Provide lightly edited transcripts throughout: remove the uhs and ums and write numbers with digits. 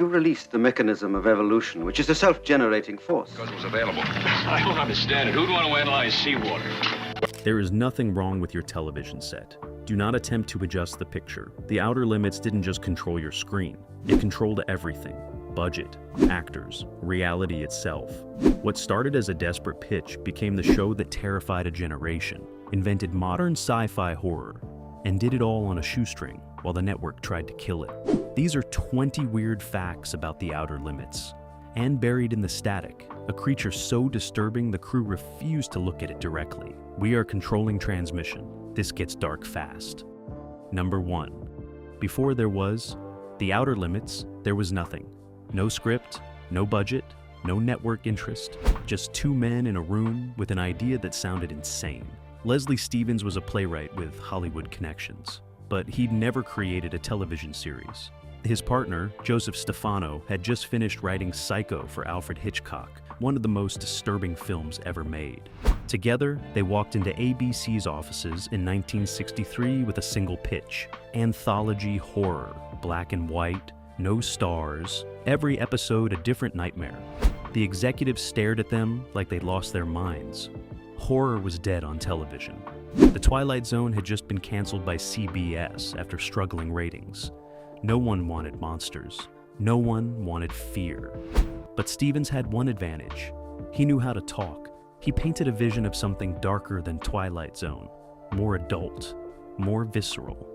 released the mechanism of evolution, which is a self-generating force? Because it was available. I don't understand it. Who'd want to analyze seawater? There is nothing wrong with your television set. Do not attempt to adjust the picture. The Outer Limits didn't just control your screen. It controlled everything. Budget, actors, reality itself. What started as a desperate pitch became the show that terrified a generation, invented modern sci-fi horror, and did it all on a shoestring while the network tried to kill it. These are 20 weird facts about the Outer Limits. And buried in the static, a creature so disturbing the crew refused to look at it directly. We are controlling transmission. This gets dark fast. Number 1. Before there was the Outer Limits, there was nothing. No script, no budget, no network interest, just two men in a room with an idea that sounded insane. Leslie Stevens was a playwright with Hollywood connections, but he'd never created a television series. His partner, Joseph Stefano, had just finished writing Psycho for Alfred Hitchcock, one of the most disturbing films ever made. Together, they walked into ABC's offices in 1963 with a single pitch: anthology horror, black and white, no stars, every episode a different nightmare. The executives stared at them like they'd lost their minds. Horror was dead on television. The Twilight Zone had just been canceled by CBS after struggling ratings. No one wanted monsters. No one wanted fear. But Stevens had one advantage. He knew how to talk. He painted a vision of something darker than Twilight Zone, more adult, more visceral.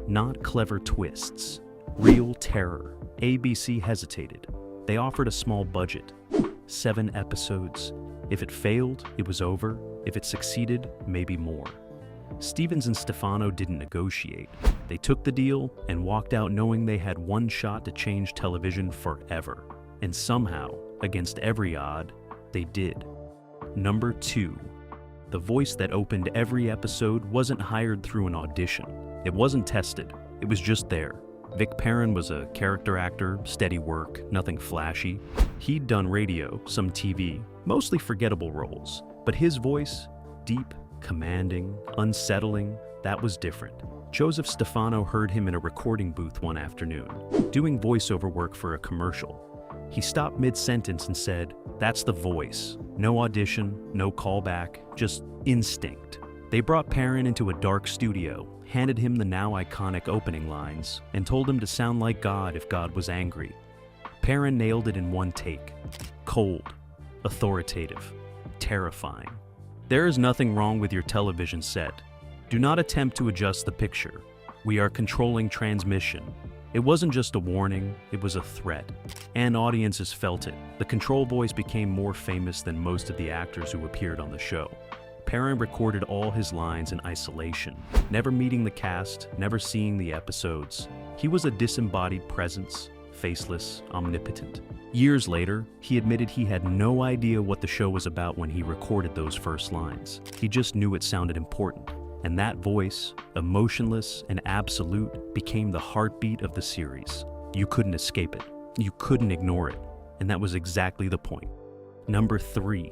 Not clever twists, real terror. ABC hesitated. They offered a small budget, 7 episodes. If it failed, it was over. If it succeeded, maybe more. Stevens and Stefano didn't negotiate. They took the deal and walked out knowing they had one shot to change television forever. And somehow, against every odd, they did. Number 2. The voice that opened every episode wasn't hired through an audition. It wasn't tested. It was just there. Vic Perrin was a character actor, steady work, nothing flashy. He'd done radio, some TV, mostly forgettable roles. But his voice, deep, commanding, unsettling, that was different. Joseph Stefano heard him in a recording booth one afternoon, doing voiceover work for a commercial. He stopped mid-sentence and said, "That's the voice. No audition, no callback, just instinct." They brought Perrin into a dark studio, handed him the now iconic opening lines, and told him to sound like God if God was angry. Perrin nailed it in one take. Cold, authoritative, terrifying. There is nothing wrong with your television set. Do not attempt to adjust the picture. We are controlling transmission. It wasn't just a warning, it was a threat. And audiences felt it. The control voice became more famous than most of the actors who appeared on the show. Perrin recorded all his lines in isolation, never meeting the cast, never seeing the episodes. He was a disembodied presence, faceless, omnipotent. Years later, he admitted he had no idea what the show was about when he recorded those first lines. He just knew it sounded important. And that voice, emotionless and absolute, became the heartbeat of the series. You couldn't escape it. You couldn't ignore it. And that was exactly the point. Number 3.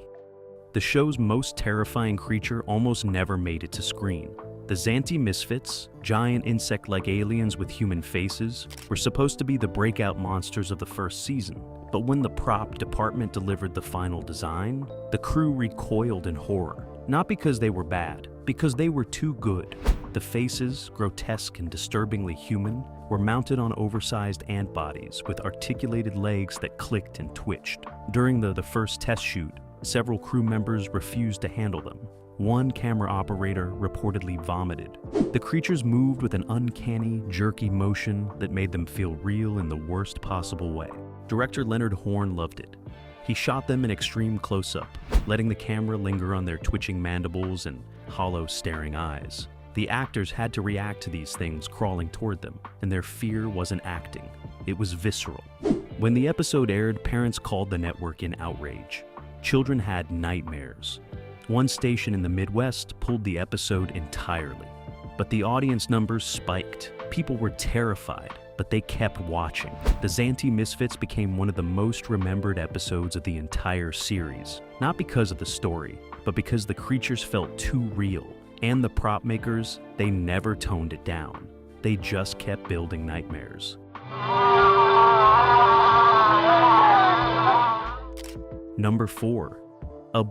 The show's most terrifying creature almost never made it to screen. The Xanthi Misfits, giant insect-like aliens with human faces, were supposed to be the breakout monsters of the first season. But when the prop department delivered the final design, the crew recoiled in horror. Not because they were bad, because they were too good. The faces, grotesque and disturbingly human, were mounted on oversized ant bodies with articulated legs that clicked and twitched. During the first test shoot, several crew members refused to handle them. One camera operator reportedly vomited. The creatures moved with an uncanny, jerky motion that made them feel real in the worst possible way. Director Leonard Horn loved it. He shot them in extreme close-up, letting the camera linger on their twitching mandibles and hollow, staring eyes. The actors had to react to these things crawling toward them, and their fear wasn't acting. It was visceral. When the episode aired, parents called the network in outrage. Children had nightmares. One station in the Midwest pulled the episode entirely. But the audience numbers spiked. People were terrified, but they kept watching. The Xanthi Misfits became one of the most remembered episodes of the entire series. Not because of the story, but because the creatures felt too real. And the prop makers, they never toned it down. They just kept building nightmares. Number 4.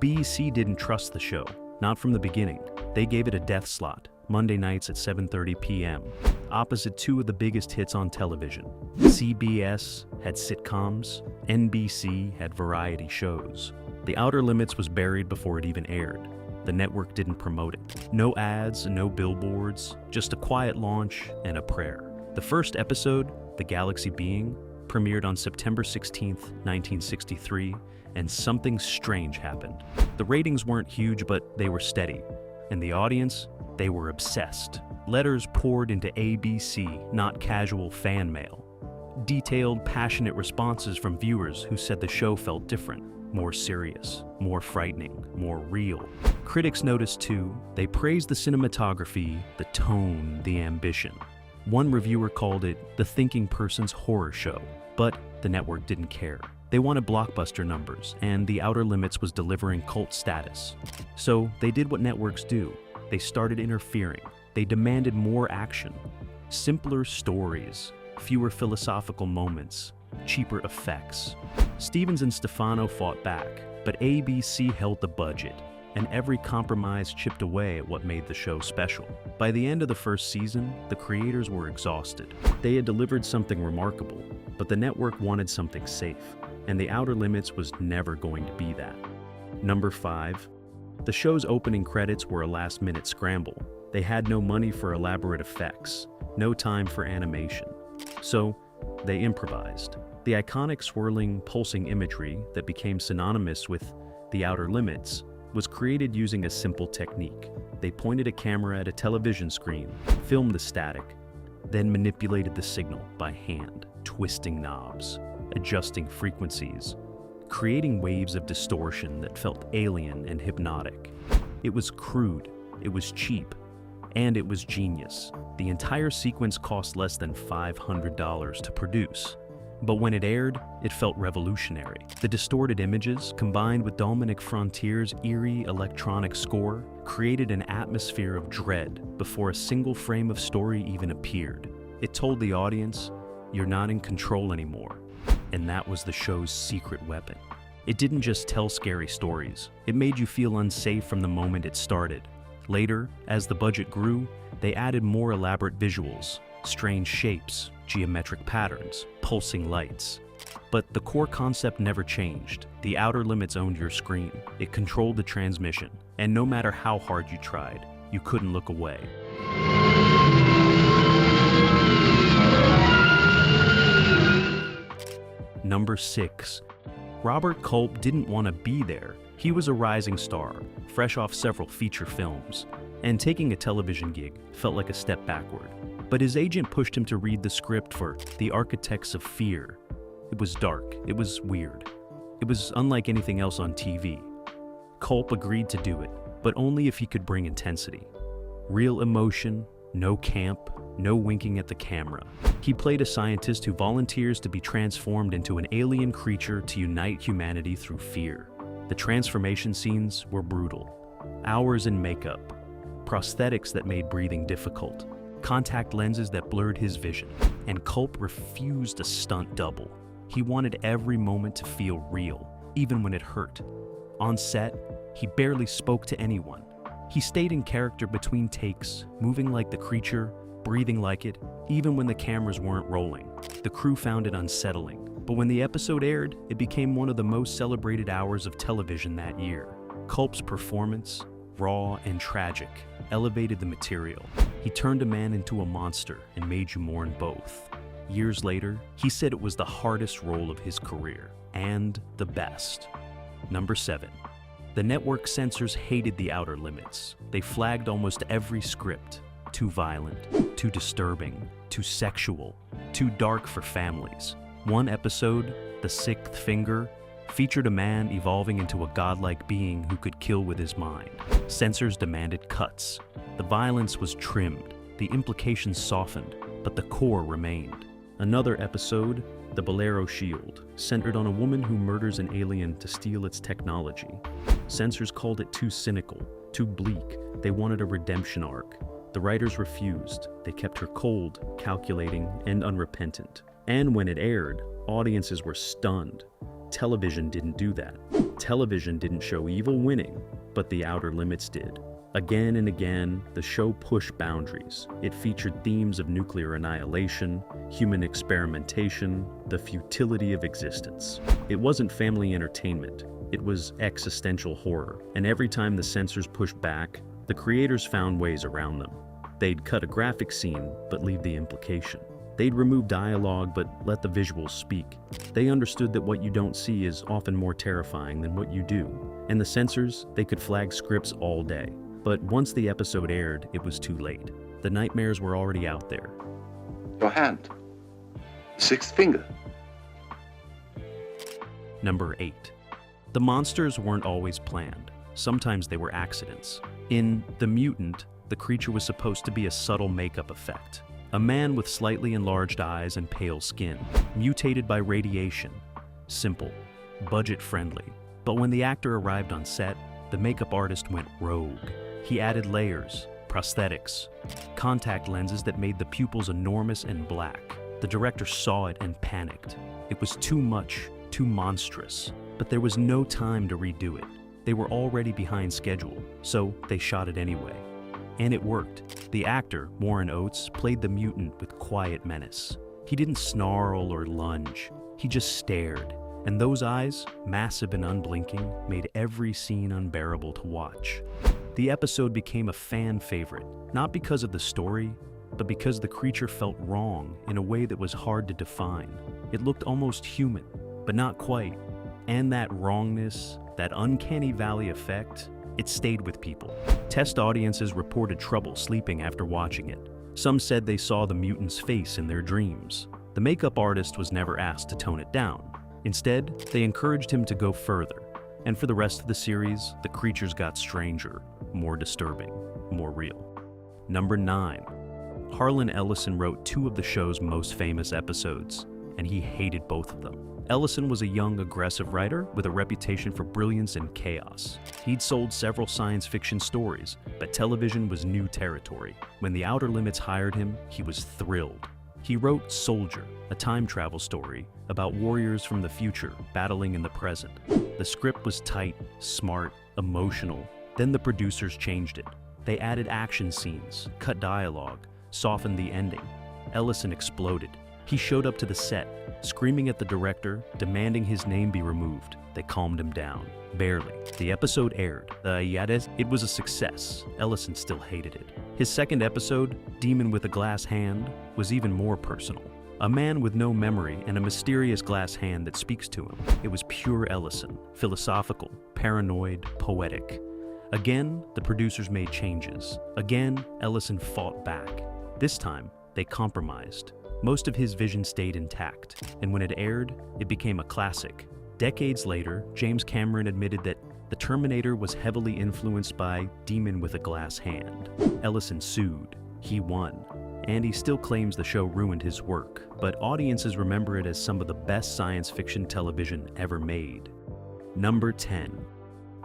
BEC didn't trust the show, not from the beginning. They gave it a death slot, Monday nights at 7:30 p.m., opposite two of the biggest hits on television. CBS had sitcoms, NBC had variety shows. The Outer Limits was buried before it even aired. The network didn't promote it. No ads, no billboards, just a quiet launch and a prayer. The first episode, The Galaxy Being, premiered on September 16, 1963, and something strange happened. The ratings weren't huge, but they were steady. And the audience, they were obsessed. Letters poured into ABC, not casual fan mail. Detailed, passionate responses from viewers who said the show felt different, more serious, more frightening, more real. Critics noticed too. They praised the cinematography, the tone, the ambition. One reviewer called it the thinking person's horror show, but the network didn't care. They wanted blockbuster numbers, and The Outer Limits was delivering cult status. So they did what networks do. They started interfering. They demanded more action, simpler stories, fewer philosophical moments, cheaper effects. Stevens and Stefano fought back, but ABC held the budget, and every compromise chipped away at what made the show special. By the end of the first season, the creators were exhausted. They had delivered something remarkable, but the network wanted something safe, and The Outer Limits was never going to be that. Number 5. The show's opening credits were a last-minute scramble. They had no money for elaborate effects, no time for animation. So, they improvised. The iconic swirling, pulsing imagery that became synonymous with The Outer Limits was created using a simple technique. They pointed a camera at a television screen, filmed the static, then manipulated the signal by hand, twisting knobs, adjusting frequencies, creating waves of distortion that felt alien and hypnotic. It was crude, it was cheap, and it was genius. The entire sequence cost less than $500 to produce. But when it aired, it felt revolutionary. The distorted images, combined with Dominic Frontier's eerie electronic score, created an atmosphere of dread before a single frame of story even appeared. It told the audience, "You're not in control anymore." And that was the show's secret weapon. It didn't just tell scary stories. It made you feel unsafe from the moment it started. Later, as the budget grew, they added more elaborate visuals, strange shapes, geometric patterns, pulsing lights. But the core concept never changed. The Outer Limits owned your screen. It controlled the transmission. And no matter how hard you tried, you couldn't look away. Number 6. Robert Culp didn't want to be there. He was a rising star, fresh off several feature films, and taking a television gig felt like a step backward. But his agent pushed him to read the script for The Architects of Fear. It was dark, it was weird. It was unlike anything else on TV. Culp agreed to do it, but only if he could bring intensity. Real emotion, no camp, no winking at the camera. He played a scientist who volunteers to be transformed into an alien creature to unite humanity through fear. The transformation scenes were brutal. Hours in makeup, prosthetics that made breathing difficult, contact lenses that blurred his vision, and Culp refused a stunt double. He wanted every moment to feel real, even when it hurt. On set, he barely spoke to anyone. He stayed in character between takes, moving like the creature, breathing like it, even when the cameras weren't rolling. The crew found it unsettling, but when the episode aired, it became one of the most celebrated hours of television that year. Culp's performance, raw and tragic, elevated the material. He turned a man into a monster and made you mourn both. Years later, he said it was the hardest role of his career, and the best. Number 7. The network censors hated The Outer Limits. They flagged almost every script. Too violent, too disturbing, too sexual, too dark for families. One episode, The Sixth Finger, featured a man evolving into a godlike being who could kill with his mind. Censors demanded cuts. The violence was trimmed, the implications softened, but the core remained. Another episode, The Bolero Shield, centered on a woman who murders an alien to steal its technology. Censors called it too cynical, too bleak. They wanted a redemption arc. The writers refused. They kept her cold, calculating, and unrepentant. And when it aired, audiences were stunned. Television didn't do that. Television didn't show evil winning, but The Outer Limits did. Again and again, the show pushed boundaries. It featured themes of nuclear annihilation, human experimentation, the futility of existence. It wasn't family entertainment. It was existential horror, and every time the censors pushed back, the creators found ways around them. They'd cut a graphic scene, but leave the implication. They'd remove dialogue, but let the visuals speak. They understood that what you don't see is often more terrifying than what you do. And the censors, they could flag scripts all day. But once the episode aired, it was too late. The nightmares were already out there. Your hand. Sixth finger. Number 8. The monsters weren't always planned. Sometimes they were accidents. In The Mutant, the creature was supposed to be a subtle makeup effect. A man with slightly enlarged eyes and pale skin, mutated by radiation. Simple, budget-friendly. But when the actor arrived on set, the makeup artist went rogue. He added layers, prosthetics, contact lenses that made the pupils enormous and black. The director saw it and panicked. It was too much, too monstrous. But there was no time to redo it. They were already behind schedule, so they shot it anyway. And it worked. The actor, Warren Oates, played the mutant with quiet menace. He didn't snarl or lunge. He just stared. And those eyes, massive and unblinking, made every scene unbearable to watch. The episode became a fan favorite, not because of the story, but because the creature felt wrong in a way that was hard to define. It looked almost human, but not quite. And that wrongness, that uncanny valley effect, it stayed with people. Test audiences reported trouble sleeping after watching it. Some said they saw the mutant's face in their dreams. The makeup artist was never asked to tone it down. Instead, they encouraged him to go further. And for the rest of the series, the creatures got stranger, more disturbing, more real. Number 9. Harlan Ellison wrote 2 of the show's most famous episodes, and he hated both of them. Ellison was a young, aggressive writer with a reputation for brilliance and chaos. He'd sold several science fiction stories, but television was new territory. When The Outer Limits hired him, he was thrilled. He wrote Soldier, a time travel story about warriors from the future battling in the present. The script was tight, smart, emotional. Then the producers changed it. They added action scenes, cut dialogue, softened the ending. Ellison exploded. He showed up to the set, screaming at the director, demanding his name be removed. They calmed him down. Barely. The episode aired. It was a success. Ellison still hated it. His second episode, Demon with a Glass Hand, was even more personal. A man with no memory and a mysterious glass hand that speaks to him. It was pure Ellison, philosophical, paranoid, poetic. Again, the producers made changes. Again, Ellison fought back. This time, they compromised. Most of his vision stayed intact, and when it aired, it became a classic. Decades later, James Cameron admitted that The Terminator was heavily influenced by Demon with a Glass Hand. Ellison sued. He won. And he still claims the show ruined his work, but audiences remember it as some of the best science fiction television ever made. Number 10.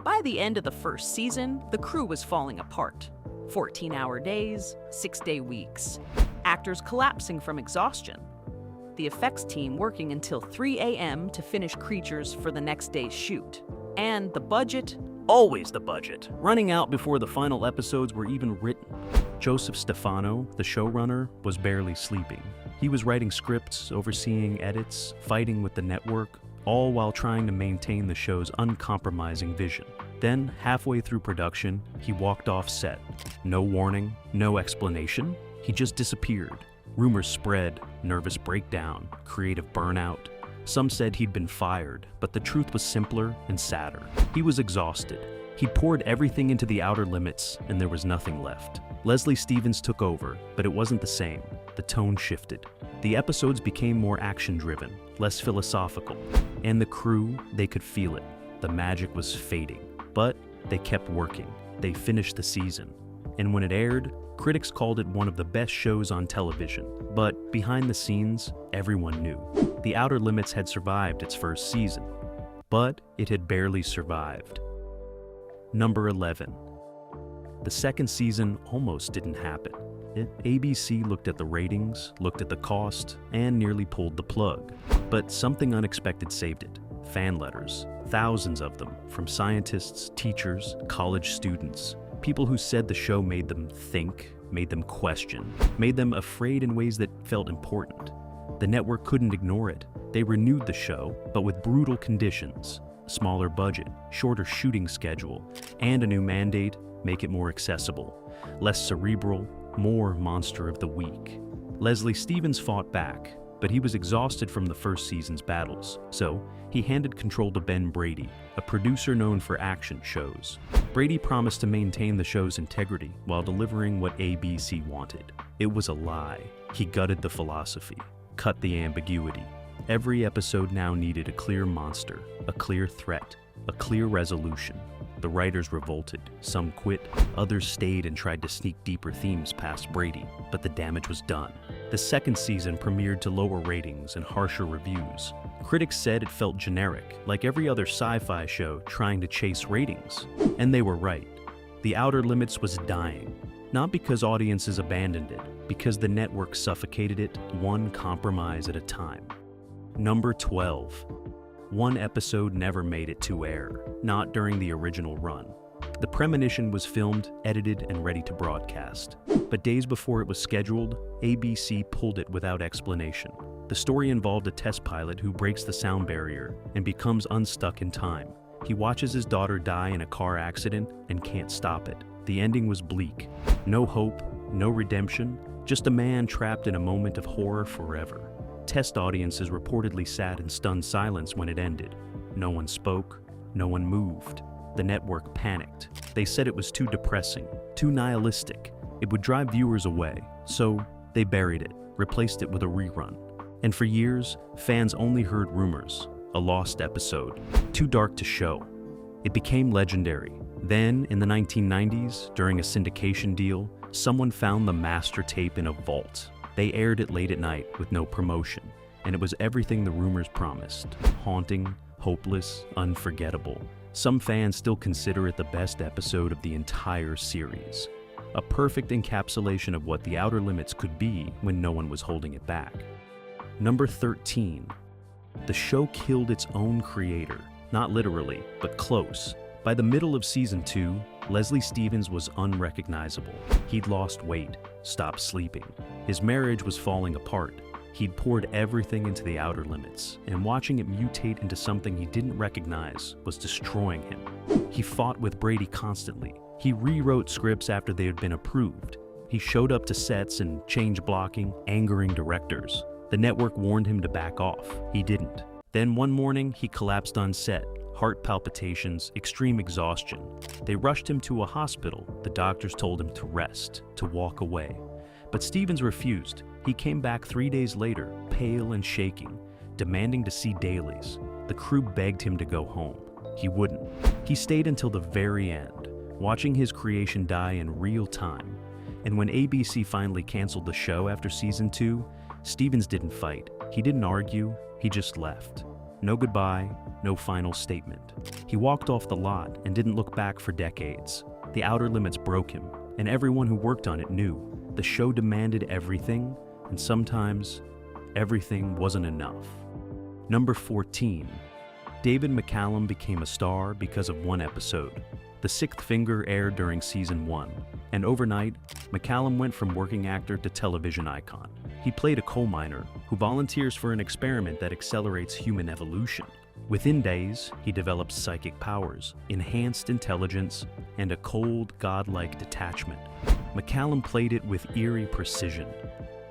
By the end of the first season, the crew was falling apart. 14-hour days, 6-day weeks. Actors collapsing from exhaustion. The effects team working until 3 a.m. to finish creatures for the next day's shoot. And the budget? Always the budget. Running out before the final episodes were even written. Joseph Stefano, the showrunner, was barely sleeping. He was writing scripts, overseeing edits, fighting with the network, all while trying to maintain the show's uncompromising vision. Then, halfway through production, he walked off set. No warning, no explanation. He just disappeared. Rumors spread, nervous breakdown, creative burnout. Some said he'd been fired, but the truth was simpler and sadder. He was exhausted. He'd poured everything into The Outer Limits, and there was nothing left. Leslie Stevens took over, but it wasn't the same. The tone shifted. The episodes became more action-driven, less philosophical. And the crew, they could feel it. The magic was fading. But they kept working. They finished the season. And when it aired, critics called it one of the best shows on television. But behind the scenes, everyone knew. The Outer Limits had survived its first season. But it had barely survived. Number 11. The second season almost didn't happen. ABC looked at the ratings, looked at the cost, and nearly pulled the plug. But something unexpected saved it. fan letters, thousands of them, from scientists, teachers, college students, people who said the show made them think, made them question, made them afraid in ways that felt important. The network couldn't ignore it. They renewed the show, but with brutal conditions: a smaller budget, shorter shooting schedule, and a new mandate: make it more accessible, less cerebral, more monster of the week. Leslie Stevens fought back, but he was exhausted from the first season's battles, so he handed control to Ben Brady, a producer known for action shows. Brady promised to maintain the show's integrity while delivering what ABC wanted. It was a lie. He gutted the philosophy, cut the ambiguity. Every episode now needed a clear monster, a clear threat, a clear resolution. The writers revolted. Some quit, others stayed and tried to sneak deeper themes past Brady, but the damage was done. The second season premiered to lower ratings and harsher reviews. Critics said it felt generic, like every other sci-fi show trying to chase ratings. And they were right. The Outer Limits was dying, not because audiences abandoned it, because the network suffocated it, one compromise at a time. Number 12. One episode never made it to air, not during the original run. The Premonition was filmed, edited, and ready to broadcast. But days before it was scheduled, ABC pulled it without explanation. The story involved a test pilot who breaks the sound barrier and becomes unstuck in time. He watches his daughter die in a car accident and can't stop it. The ending was bleak. No hope, no redemption, just a man trapped in a moment of horror forever. Test audiences reportedly sat in stunned silence when it ended. No one spoke, no one moved. The network panicked. They said it was too depressing, too nihilistic. It would drive viewers away, so they buried it, replaced it with a rerun. And for years, fans only heard rumors, a lost episode, too dark to show. It became legendary. Then, in the 1990s, during a syndication deal, someone found the master tape in a vault. They aired it late at night with no promotion, and it was everything the rumors promised: haunting, hopeless, unforgettable. Some fans still consider it the best episode of the entire series. A perfect encapsulation of what The Outer Limits could be when no one was holding it back. Number 13. The show killed its own creator, not literally, but close. By the middle of season 2, Leslie Stevens was unrecognizable. He'd lost weight, stopped sleeping. His marriage was falling apart. He'd poured everything into The Outer Limits, and watching it mutate into something he didn't recognize was destroying him. He fought with Brady constantly. He rewrote scripts after they had been approved. He showed up to sets and changed blocking, angering directors. The network warned him to back off. He didn't. Then one morning, he collapsed on set. Heart palpitations, extreme exhaustion. They rushed him to a hospital. The doctors told him to rest, to walk away. But Stevens refused. He came back 3 days later, pale and shaking, demanding to see dailies. The crew begged him to go home. He wouldn't. He stayed until the very end, watching his creation die in real time. And when ABC finally canceled the show after season 2, Stevens didn't fight. He didn't argue. He just left. No goodbye, no final statement. He walked off the lot and didn't look back for decades. The Outer Limits broke him, and everyone who worked on it knew. The show demanded everything, and sometimes everything wasn't enough. Number 14. David McCallum became a star because of one episode. The Sixth Finger aired during season 1, and overnight, McCallum went from working actor to television icon. He played a coal miner who volunteers for an experiment that accelerates human evolution. Within days, he develops psychic powers, enhanced intelligence, and a cold, godlike detachment. McCallum played it with eerie precision.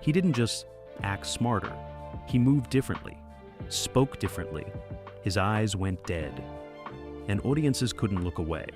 He didn't just act smarter. He moved differently, spoke differently. His eyes went dead, and audiences couldn't look away.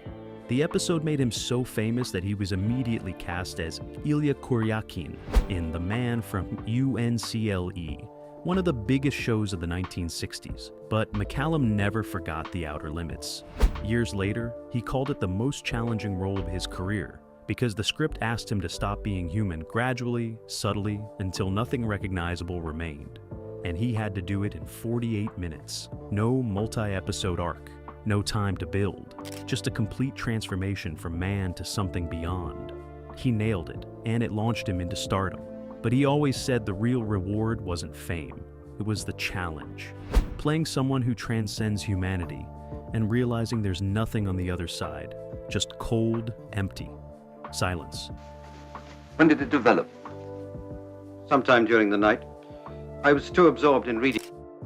The episode made him so famous that he was immediately cast as Ilya Kuryakin in The Man from UNCLE, one of the biggest shows of the 1960s. But McCallum never forgot The Outer Limits. Years later, he called it the most challenging role of his career because the script asked him to stop being human gradually, subtly, until nothing recognizable remained. And he had to do it in 48 minutes. No multi-episode arc. No time to build, just a complete transformation from man to something beyond. He nailed it, and it launched him into stardom. But he always said the real reward wasn't fame. it was the challenge. Playing someone who transcends humanity and realizing there's nothing on the other side, just cold, empty silence. When did it develop? Sometime during the night. I was too absorbed in reading.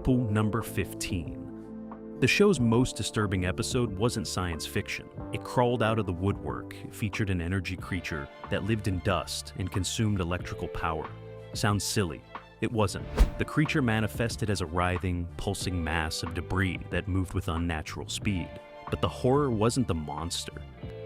Number 15. The show's most disturbing episode wasn't science fiction. It crawled out of the woodwork. It featured an energy creature that lived in dust and consumed electrical power. Sounds silly. It wasn't. The creature manifested as a writhing, pulsing mass of debris that moved with unnatural speed. But the horror wasn't the monster.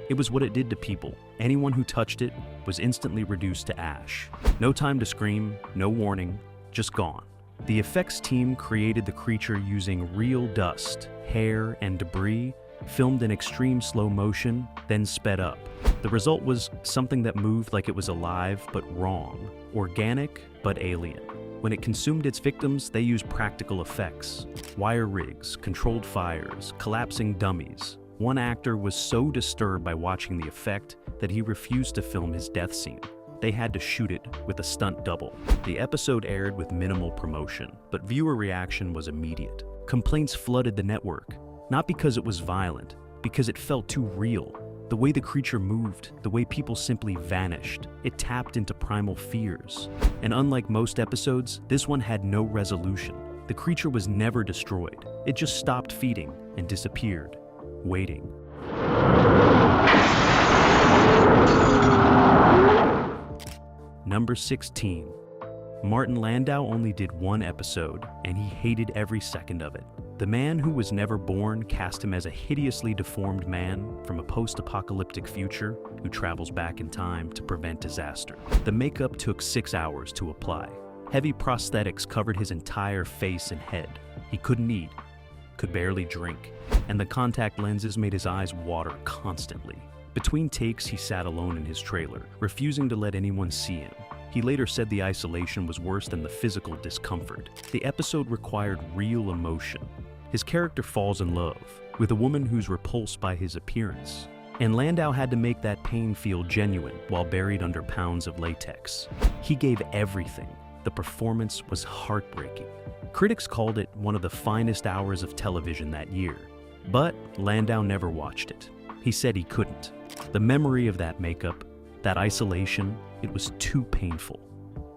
It was what it did to people. Anyone who touched it was instantly reduced to ash. No time to scream, no warning, just gone. The effects team created the creature using real dust, hair, and debris, filmed in extreme slow motion, then sped up. The result was something that moved like it was alive but wrong, organic but alien. When it consumed its victims, they used practical effects. Wire rigs, controlled fires, collapsing dummies. One actor was so disturbed by watching the effect that he refused to film his death scene. They had to shoot it with a stunt double. The episode aired with minimal promotion, but viewer reaction was immediate. Complaints flooded the network, not because it was violent, because it felt too real. The way the creature moved, the way people simply vanished, it tapped into primal fears. And unlike most episodes, this one had no resolution. The creature was never destroyed. It just stopped feeding and disappeared, waiting. Number 16. Martin Landau only did one episode, and he hated every second of it. The man who was never born cast him as a hideously deformed man from a post-apocalyptic future who travels back in time to prevent disaster. The makeup took 6 hours to apply. Heavy prosthetics covered his entire face and head. He couldn't eat, could barely drink, and the contact lenses made his eyes water constantly. Between takes, he sat alone in his trailer, refusing to let anyone see him. He later said the isolation was worse than the physical discomfort. The episode required real emotion. His character falls in love with a woman who's repulsed by his appearance. And Landau had to make that pain feel genuine while buried under pounds of latex. He gave everything. The performance was heartbreaking. Critics called it one of the finest hours of television that year. But Landau never watched it. He said he couldn't. The memory of that makeup, that isolation, it was too painful.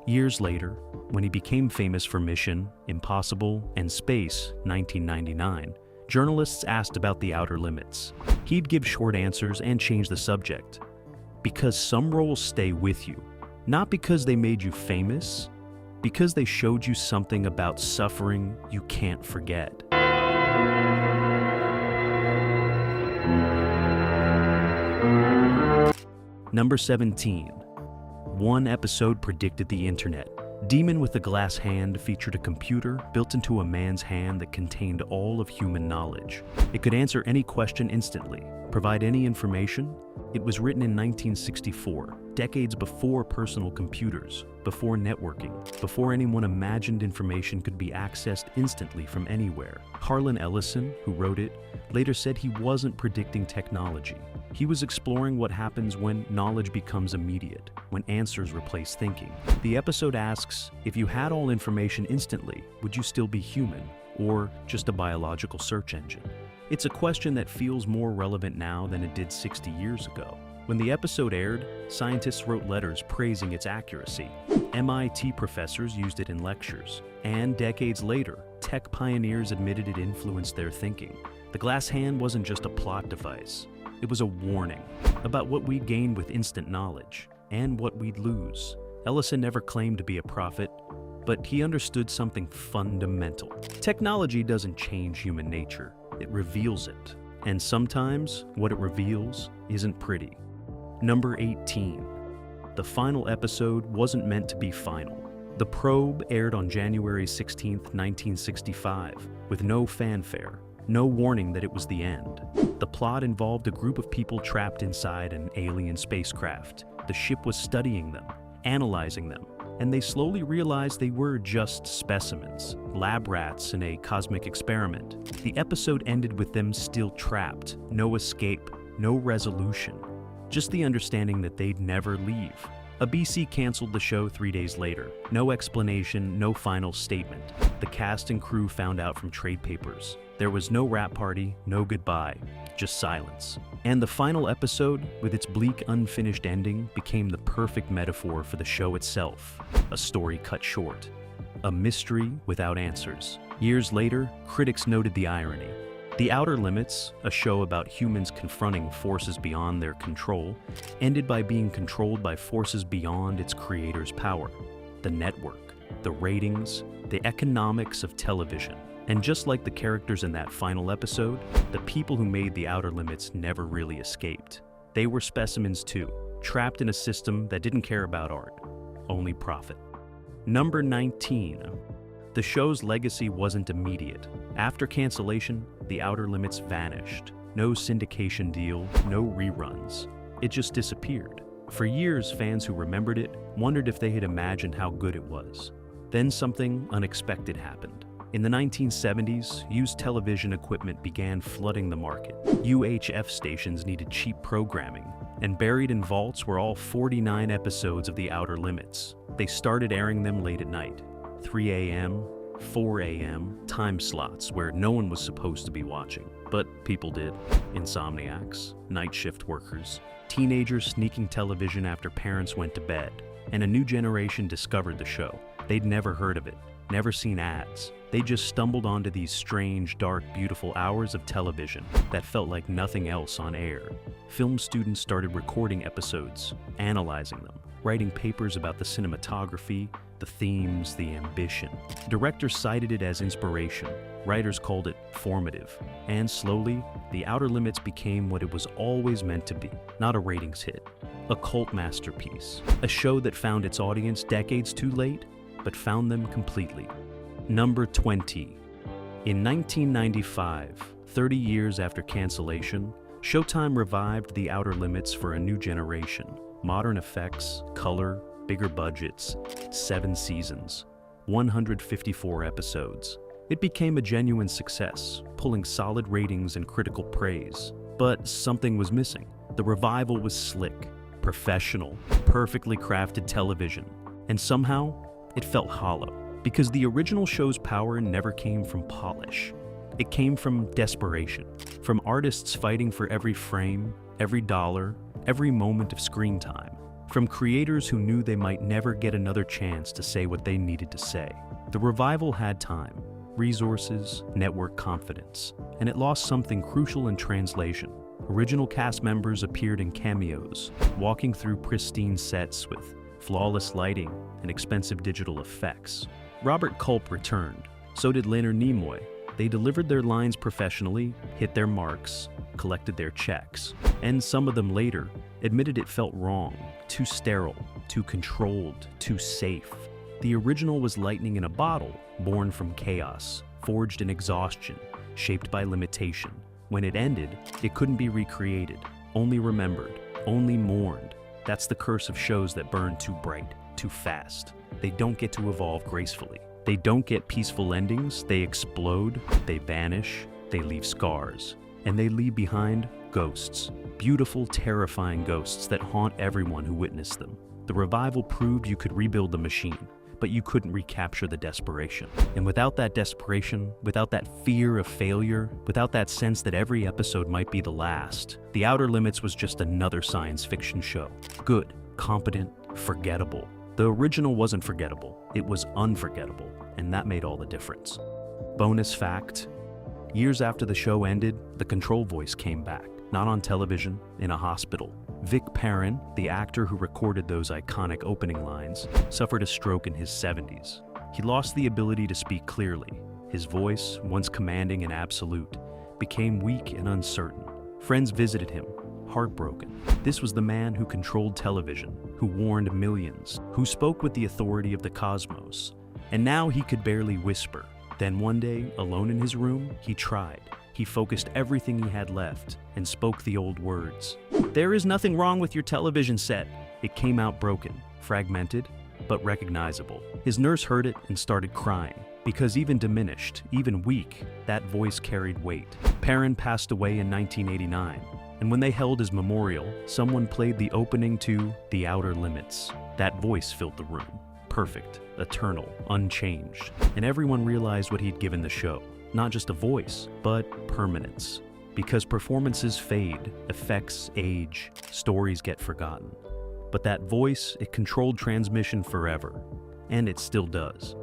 Years later, when he became famous for Mission, Impossible, and Space, 1999, journalists asked about the outer limits. He'd give short answers and change the subject. Because some roles stay with you, not because they made you famous, because they showed you something about suffering you can't forget. Number 17. One episode predicted the internet. Demon with the Glass Hand featured a computer built into a man's hand that contained all of human knowledge. It could answer any question instantly, provide any information. It was written in 1964, decades before personal computers, before networking, before anyone imagined information could be accessed instantly from anywhere. Harlan Ellison, who wrote it, later said he wasn't predicting technology. He was exploring what happens when knowledge becomes immediate, when answers replace thinking. The episode asks, if you had all information instantly, would you still be human, or just a biological search engine? It's a question that feels more relevant now than it did 60 years ago. When the episode aired, scientists wrote letters praising its accuracy. MIT professors used it in lectures, and decades later, tech pioneers admitted it influenced their thinking. The glass hand wasn't just a plot device. It was a warning about what we'd gain with instant knowledge and what we'd lose. Ellison never claimed to be a prophet, but he understood something fundamental. Technology doesn't change human nature, it reveals it. And sometimes what it reveals isn't pretty. Number 18. The final episode wasn't meant to be final. The Probe aired on January 16, 1965, with no fanfare. No warning that it was the end. The plot involved a group of people trapped inside an alien spacecraft. The ship was studying them, analyzing them, and they slowly realized they were just specimens, lab rats in a cosmic experiment. The episode ended with them still trapped, no escape, no resolution, just the understanding that they'd never leave. ABC canceled the show 3 days later. No explanation, no final statement. The the cast and crew found out from trade papers. There was no wrap party, no goodbye, just silence. And the final episode, with its bleak, unfinished ending, became the perfect metaphor for the show itself. A story cut short. A mystery without answers. Years later, critics noted the irony. The Outer Limits, a show about humans confronting forces beyond their control, ended by being controlled by forces beyond its creator's power. The network, the ratings, the economics of television. And just like the characters in that final episode, the people who made The Outer Limits never really escaped. They were specimens too, trapped in a system that didn't care about art, only profit. Number 19. The show's legacy wasn't immediate. After cancellation, The Outer Limits vanished. No syndication deal, no reruns. It just disappeared. For years, fans who remembered it wondered if they had imagined how good it was. Then something unexpected happened. In the 1970s, used television equipment began flooding the market. UHF stations needed cheap programming, and buried in vaults were all 49 episodes of The Outer Limits. They started airing them late at night. 3 a.m., 4 a.m., time slots where no one was supposed to be watching. But people did. Insomniacs, night shift workers, teenagers sneaking television after parents went to bed. And a new generation discovered the show. They'd never heard of it, never seen ads. They just stumbled onto these strange, dark, beautiful hours of television that felt like nothing else on air. Film students started recording episodes, analyzing them, writing papers about the cinematography, the themes, the ambition. Directors cited it as inspiration. Writers called it formative. And slowly, The Outer Limits became what it was always meant to be. Not a ratings hit. A cult masterpiece. A show that found its audience decades too late, but found them completely. Number 20. In 1995, 30 years after cancellation, Showtime revived The Outer Limits for a new generation. Modern effects, color, bigger budgets, 7 seasons, 154 episodes. It became a genuine success, pulling solid ratings and critical praise. But something was missing. The revival was slick, professional, perfectly crafted television. And somehow, it felt hollow. Because the original show's power never came from polish. It came from desperation. From artists fighting for every frame, every dollar, every moment of screen time. From creators who knew they might never get another chance to say what they needed to say. The revival had time, resources, network confidence, and it lost something crucial in translation. Original cast members appeared in cameos, walking through pristine sets with flawless lighting and expensive digital effects. Robert Culp returned, so did Leonard Nimoy. They delivered their lines professionally, hit their marks, collected their checks, and some of them later admitted it felt wrong, too sterile, too controlled, too safe. The original was lightning in a bottle, born from chaos, forged in exhaustion, shaped by limitation. When it ended, it couldn't be recreated, only remembered, only mourned. That's the curse of shows that burn too bright, too fast. They don't get to evolve gracefully. They don't get peaceful endings, they explode, they vanish, they leave scars. And they leave behind ghosts. Beautiful, terrifying ghosts that haunt everyone who witnessed them. The revival proved you could rebuild the machine, but you couldn't recapture the desperation. And without that desperation, without that fear of failure, without that sense that every episode might be the last, The Outer Limits was just another science fiction show. Good, competent, forgettable. The original wasn't forgettable, it was unforgettable, and that made all the difference. Bonus fact, years after the show ended, the control voice came back, not on television, in a hospital. Vic Perrin, the actor who recorded those iconic opening lines, suffered a stroke in his 70s. He lost the ability to speak clearly. His voice, once commanding and absolute, became weak and uncertain. Friends visited him, heartbroken. This was the man who controlled television, who warned millions, who spoke with the authority of the cosmos. And now he could barely whisper. Then one day, alone in his room, he tried. He focused everything he had left and spoke the old words. "There is nothing wrong with your television set." It came out broken, fragmented, but recognizable. His nurse heard it and started crying, because even diminished, even weak, that voice carried weight. Perrin passed away in 1989, and when they held his memorial, someone played the opening to The Outer Limits. That voice filled the room. Perfect, eternal, unchanged. And everyone realized what he'd given the show. Not just a voice, but permanence. Because performances fade, effects age, stories get forgotten. But that voice, it controlled transmission forever. And it still does.